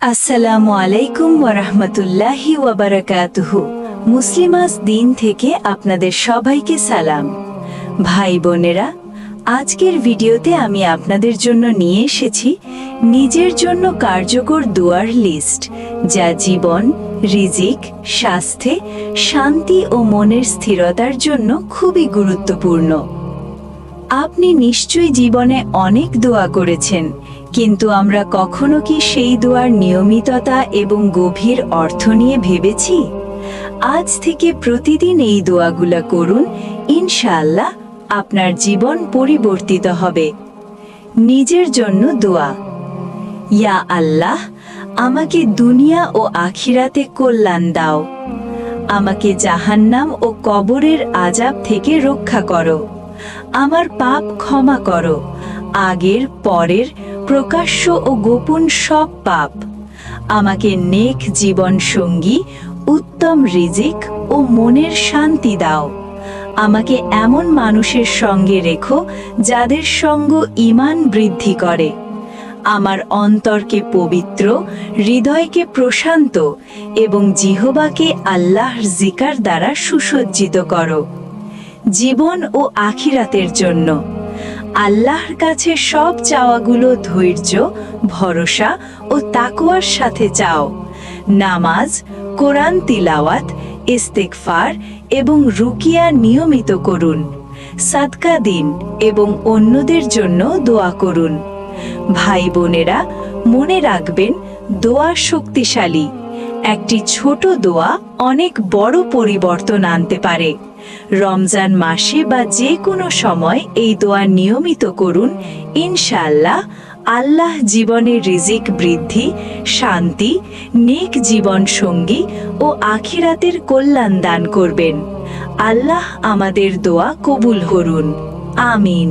আসসালামু আলাইকুম ওয়া রাহমাতুল্লাহি ওয়া বারাকাতুহু। মুসলিমাস দিন থেকে আপনাদের সবাইকে সালাম। ভাই বোনেরা, আজকের ভিডিওতে আমি আপনাদের জন্য নিয়ে এসেছি নিজের জন্য কার্যকর দোয়ার লিস্ট, যা জীবন, রিজিক, স্বাস্থ্যে, শান্তি ও মনের স্থিরতার জন্য খুবই গুরুত্বপূর্ণ। আপনি নিশ্চয়ই জীবনে অনেক দোয়া করেছেন, কিন্তু আমরা কখনো কি সেই দোয়ার নিয়মিততা এবং গভীর অর্থ নিয়ে ভেবেছি? আজ থেকে প্রতিদিন এই দোয়াগুলা করুন, ইনশাআল্লাহ আপনার জীবন পরিবর্তিত হবে। নিজের জন্য দোয়া। ইয়া আল্লাহ, আমাকে দুনিয়া ও আখিরাতে কল্যাণ দাও। আমাকে জাহান্নাম ও কবরের আযাব থেকে রক্ষা করো। আমার পাপ ক্ষমা করো, আগের পরের, প্রকাশ্য ও গোপন সব পাপ। আমাকে নেক জীবন সঙ্গী, উত্তম রিজিক ও মনের শান্তি দাও। আমাকে এমন মানুষের সঙ্গে রেখো যাদের সঙ্গ ঈমান বৃদ্ধি করে। আমার অন্তরকে পবিত্র, হৃদয়কে প্রশান্ত এবং জিহ্বাকে আল্লাহর জিকার দ্বারা সুসজ্জিত করো। জীবন ও আখিরাতের জন্য আল্লাহর কাছে সব চাওয়াগুলো ধৈর্য, ভরসা ও তাকওয়ার সাথে চাও। নামাজ, কোরআন তিলাওয়াত, ইস্তেগফার এবং রুকিয়া নিয়মিত করুন। সাদকা দিন এবং অন্যদের জন্য দোয়া করুন। ভাই বোনেরা, মনে রাখবেন, দোয়া শক্তিশালী। একটি ছোট দোয়া অনেক বড় পরিবর্তন আনতে পারে। রমজান মাসে বা যে কোনো সময় এই দোয়া নিয়মিত করুন, ইনশাআল্লাহ আল্লাহ জীবনে রিজিক বৃদ্ধি, শান্তি, নেক জীবন সঙ্গী ও আখিরাতের কল্যাণ দান করবেন। আল্লাহ আমাদের দোয়া কবুল করুন। আমিন।